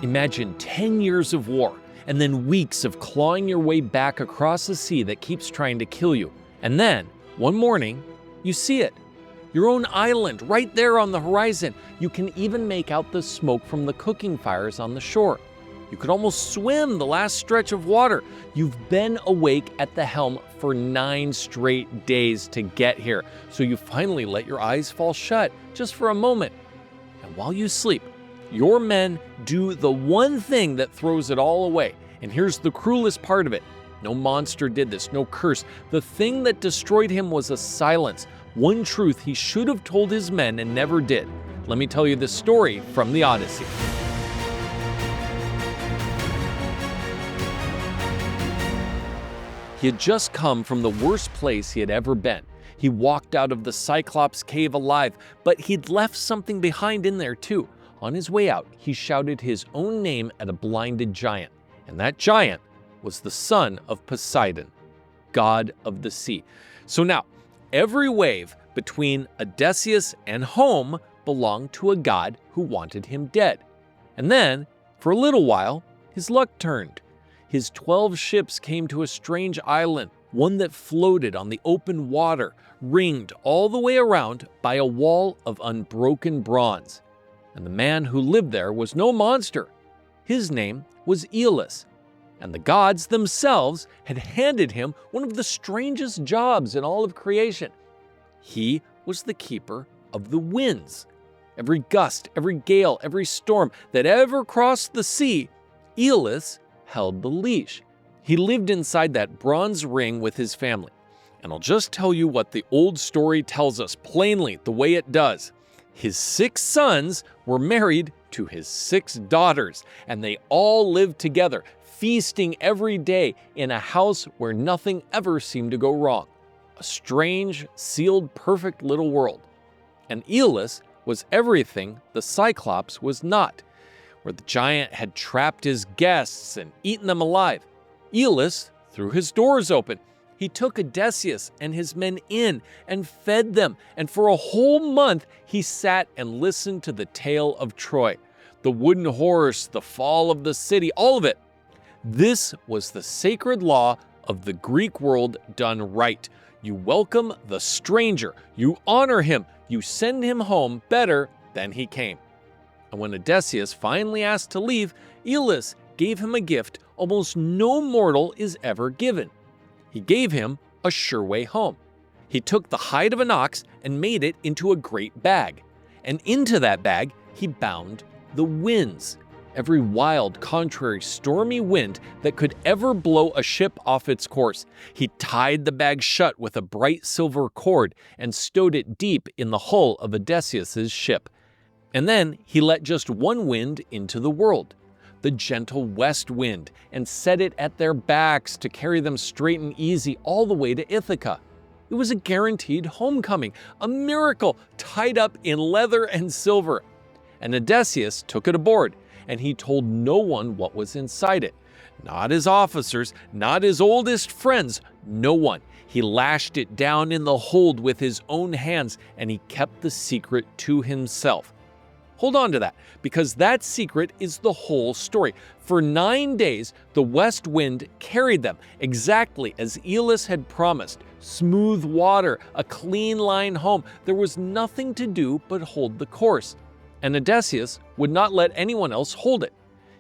Imagine 10 years of war, and then weeks of clawing your way back across a sea that keeps trying to kill you. And then, one morning, you see it. Your own island, right there on the horizon. You can even make out the smoke from the cooking fires on the shore. You could almost swim the last stretch of water. You've been awake at the helm for 9 straight days to get here. So you finally let your eyes fall shut, just for a moment. And while you sleep, your men do the one thing that throws it all away. And here's the cruelest part of it. No monster did this, no curse. The thing that destroyed him was a silence. One truth he should have told his men and never did. Let me tell you this story from the Odyssey. He had just come from the worst place he had ever been. He walked out of the Cyclops cave alive, but he'd left something behind in there too. On his way out, he shouted his own name at a blinded giant. And that giant was the son of Poseidon, god of the sea. So now, every wave between Odysseus and home belonged to a god who wanted him dead. And then, for a little while, his luck turned. His 12 ships came to a strange island, one that floated on the open water, ringed all the way around by a wall of unbroken bronze. And the man who lived there was no monster. His name was Aeolus. And the gods themselves had handed him one of the strangest jobs in all of creation. He was the keeper of the winds. Every gust, every gale, every storm that ever crossed the sea, Aeolus held the leash. He lived inside that bronze ring with his family. And I'll just tell you what the old story tells us plainly, the way it does. His 6 sons were married to his 6 daughters, and they all lived together, feasting every day in a house where nothing ever seemed to go wrong. A strange, sealed, perfect little world. And Aeolus was everything the Cyclops was not, where the giant had trapped his guests and eaten them alive. Aeolus threw his doors open. He took Odysseus and his men in and fed them, and for a whole month he sat and listened to the tale of Troy. The wooden horse, the fall of the city, all of it. This was the sacred law of the Greek world done right. You welcome the stranger, you honor him, you send him home better than he came. And when Odysseus finally asked to leave, Aeolus gave him a gift almost no mortal is ever given. He gave him a sure way home. He took the hide of an ox and made it into a great bag. And into that bag, he bound the winds. Every wild, contrary, stormy wind that could ever blow a ship off its course. He tied the bag shut with a bright silver cord and stowed it deep in the hull of Odysseus' ship. And then he let just one wind into the world, the gentle west wind, and set it at their backs to carry them straight and easy all the way to Ithaca. It was a guaranteed homecoming, a miracle tied up in leather and silver. And Odysseus took it aboard, and he told no one what was inside it. Not his officers, not his oldest friends, no one. He lashed it down in the hold with his own hands, and he kept the secret to himself. Hold on to that, because that secret is the whole story. For 9 days, the west wind carried them exactly as Aeolus had promised. Smooth water, a clean line home. There was nothing to do but hold the course. And Odysseus would not let anyone else hold it.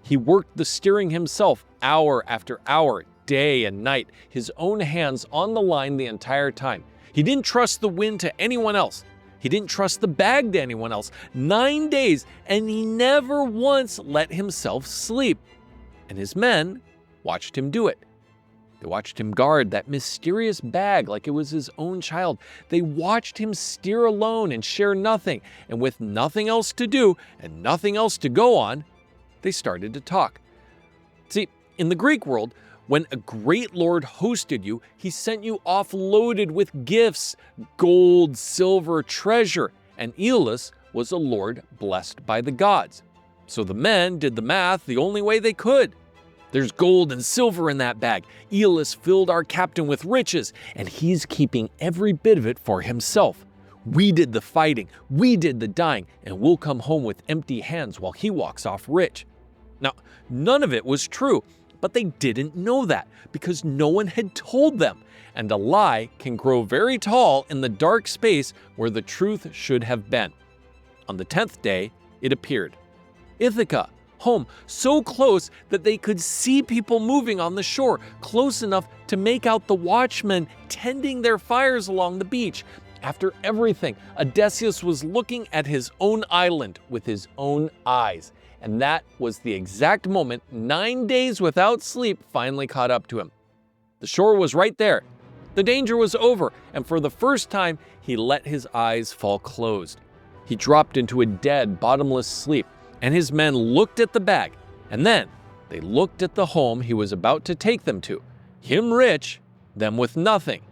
He worked the steering himself hour after hour, day and night, his own hands on the line the entire time. He didn't trust the wind to anyone else. He didn't trust the bag to anyone else. 9 days, and he never once let himself sleep. And his men watched him do it. They watched him guard that mysterious bag like it was his own child. They watched him steer alone and share nothing. And with nothing else to do and nothing else to go on, they started to talk. See, in the Greek world, when a great lord hosted you, he sent you off loaded with gifts, gold, silver, treasure. And Aeolus was a lord blessed by the gods. So the men did the math the only way they could. There's gold and silver in that bag. Aeolus filled our captain with riches, and he's keeping every bit of it for himself. We did the fighting, we did the dying, and we'll come home with empty hands while he walks off rich. Now, none of it was true, but they didn't know that because no one had told them. And a lie can grow very tall in the dark space where the truth should have been. On the 10th day, it appeared. Ithaca, home, so close that they could see people moving on the shore, close enough to make out the watchmen tending their fires along the beach. After everything, Odysseus was looking at his own island with his own eyes. And that was the exact moment 9 days without sleep finally caught up to him. The shore was right there. The danger was over, and for the first time, he let his eyes fall closed. He dropped into a dead, bottomless sleep, and his men looked at the bag, and then they looked at the home he was about to take them to. Him rich, them with nothing.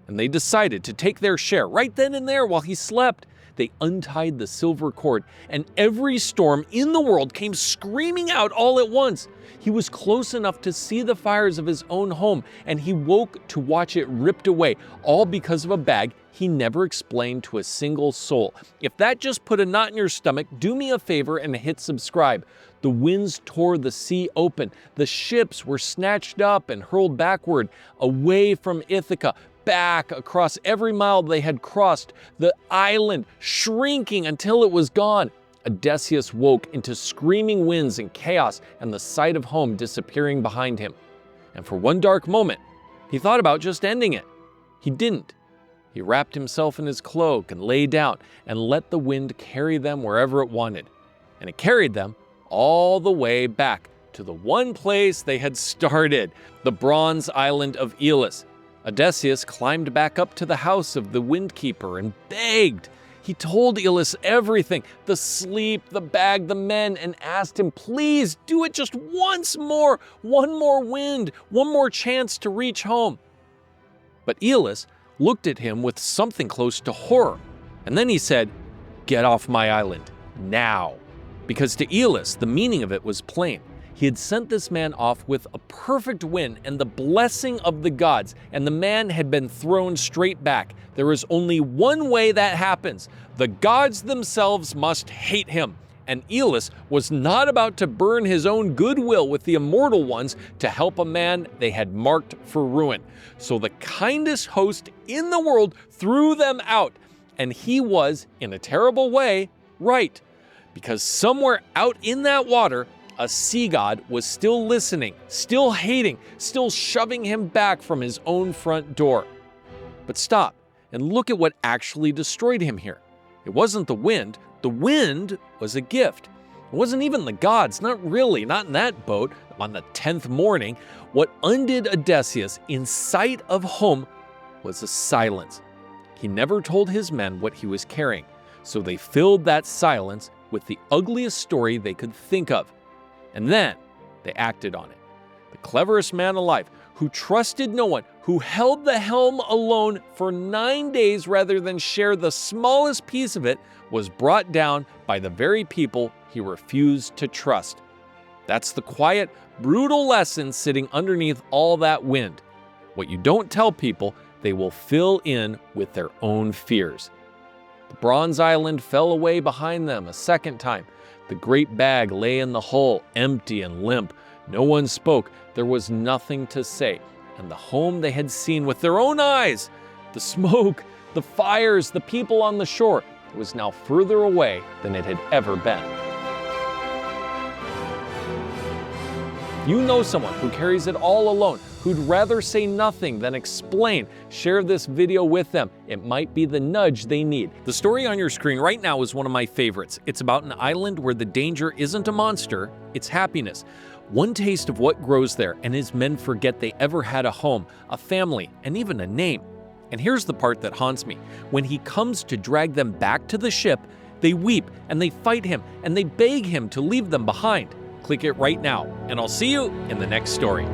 And they decided to take their share right then and there while he slept. They untied the silver cord, and every storm in the world came screaming out all at once. He was close enough to see the fires of his own home, and he woke to watch it ripped away, all because of a bag he never explained to a single soul. If that just put a knot in your stomach, do me a favor and hit subscribe. The winds tore the sea open. The ships were snatched up and hurled backward, away from Ithaca, back across every mile they had crossed, the island shrinking until it was gone. Odysseus woke into screaming winds and chaos and the sight of home disappearing behind him. And for one dark moment, he thought about just ending it. He didn't. He wrapped himself in his cloak and lay down and let the wind carry them wherever it wanted. And it carried them all the way back to the one place they had started, the bronze island of Aeolus. Odysseus climbed back up to the house of the windkeeper and begged. He told Aeolus everything, the sleep, the bag, the men, and asked him, please do it just once more, one more wind, one more chance to reach home. But Aeolus looked at him with something close to horror, and then he said, get off my island, now. Because to Aeolus, the meaning of it was plain. He had sent this man off with a perfect wind and the blessing of the gods, and the man had been thrown straight back. There is only one way that happens. The gods themselves must hate him. And Aeolus was not about to burn his own goodwill with the immortal ones to help a man they had marked for ruin. So the kindest host in the world threw them out. And he was, in a terrible way, right. Because somewhere out in that water, a sea god was still listening, still hating, still shoving him back from his own front door. But stop and look at what actually destroyed him here. It wasn't the wind. The wind was a gift. It wasn't even the gods, not really, not in that boat on the 10th morning. What undid Odysseus in sight of home was a silence. He never told his men what he was carrying, so they filled that silence with the ugliest story they could think of. And then they acted on it. The cleverest man alive, who trusted no one, who held the helm alone for 9 days rather than share the smallest piece of it, was brought down by the very people he refused to trust. That's the quiet, brutal lesson sitting underneath all that wind. What you don't tell people, they will fill in with their own fears. The bronze island fell away behind them a second time. The great bag lay in the hull, empty and limp. No one spoke. There was nothing to say. And the home they had seen with their own eyes, the smoke, the fires, the people on the shore, was now further away than it had ever been. You know someone who carries it all alone, who'd rather say nothing than explain. Share this video with them. It might be the nudge they need. The story on your screen right now is one of my favorites. It's about an island where the danger isn't a monster, it's happiness. One taste of what grows there, and his men forget they ever had a home, a family, and even a name. And here's the part that haunts me. When he comes to drag them back to the ship, they weep and they fight him and they beg him to leave them behind. Click it right now, and I'll see you in the next story.